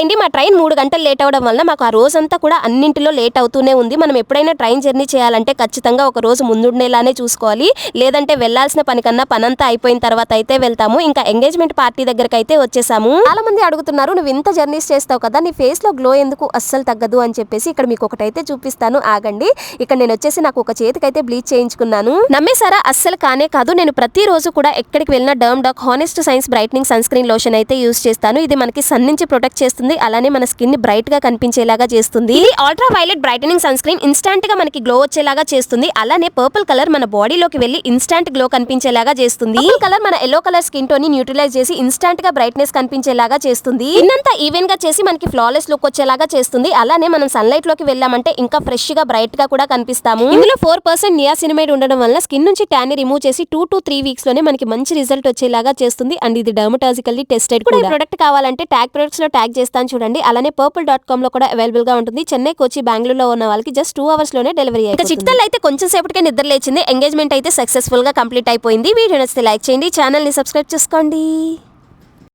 అయింది. మా ట్రైన్ 3 గంటలు లేట్ అవడం వల్ల మాకు ఆ రోజంతా కూడా అన్నింటిలో లేట్ అవుతూనే ఉంది. మనం ఎప్పుడైనా ట్రైన్ జర్నీ చేయాలంటే ఖచ్చితంగా ఒక రోజు ముందుండేలానే చూసుకోవాలి. లేదంటే వెళ్లాల్సిన పని కన్నా పనంతా అయిపోయిన తర్వాత అయితే వెళ్తాము. ఇంకా ఎంగేజ్మెంట్ పార్టీ దగ్గరికి అయితే వచ్చేసాము. చాలా మంది అడుగుతున్నారు, నువ్వు ఇంత జర్నీస్ చేస్తావు కదా, నీ ఫేస్ లో గ్లో ఎందుకు అస్సలు తగ్గదు అని చెప్పేసి. ఇక్కడ మీకు ఒకటైతే చూపిస్తాను, ఆగండి. ఇక్కడ నేను వచ్చేసి నాకు ఒక చేతికైతే బ్లీచ్ చేయించుకున్నాను. నమ్మేసారా? అస్సలు కానే కాదు. నేను ప్రతిరోజు కూడా ఎక్కడికి వెళ్ళినా DermDoc honest science brightening sunscreen lotion అయితే యూస్ చేస్తాను. ఇది మనకి సన్ నుంచి ప్రొటెక్ట్ చేస్తుంది, అలానే మన స్కిన్ ని బ్రైట్ గా కనిపించేలాగా చేస్తుంది. ఇది ultra violet brightening sunscreen instant గా మనకి గ్లో వచ్చేలాగా చేస్తుంది. అలానే పర్పుల్ కలర్ మన బాడీలోకి వెళ్లి ఇన్స్టాంట్ గ్లో కనిపించేలాగా చేస్తుంది. పర్పుల్ కలర్ మన ఎల్లో కలర్ స్కిన్ టోన్ ని న్యూట్రలైజ్ చేసి ఇన్స్టాంట్ గా బ్రైట్నెస్ కనిపించేలాగా చేస్తుంది. ఇన్నంతా ఈవెన్ గా చేసి మనకి ఫ్లాలెస్ లుక్ వచ్చేలాగా చేస్తుంది. అలానే మనం సన్లైట్ లోకి వెళ్ళామంటే ఇంకా ఫ్రెష్ గా బ్రైట్ గా కూడా కనిపిస్తాము. ఇందులో 4% నియాసినమైడ్ ఉండడం వల్ల స్కిన్ నుంచి ట్యాన్ ని రిమూవ్ చేసి 2 to 3 వీక్స్ లోనే మనకి మంచి రిజల్ట్ వచ్చేలాగా చేస్తుంది. అండ్ ఇది డర్మటాలజికల్లీ టెస్టెడ్ కూడా. ఈ ప్రొడక్ట్ కావాలంటే ట్యాగ్ ప్రొడక్ట్స్ లో ట్యాగ్ చేస్తాను చూడండి. అలానే purple.com లో కూడా అవైలబుల్ గా ఉంటుంది. చెన్నై, కోచి, బెంగళూరులో ఉన్న వాళ్ళకి జస్ట్ 2 hours లోనే డెలివరీ అయిపోతుంది. చిట్తల్ అయితే కొంచెం సేపటికే నిద్ర లేచింది. ఎంగేజ్మెంట్ అయితే సక్సెస్ఫుల్ గా కంప్లీట్ అయిపోయింది. వీడియో నచ్చితే లైక్ చేయండి, ఛానల్ ని సబ్స్క్రైబ్ చేసుకోండి.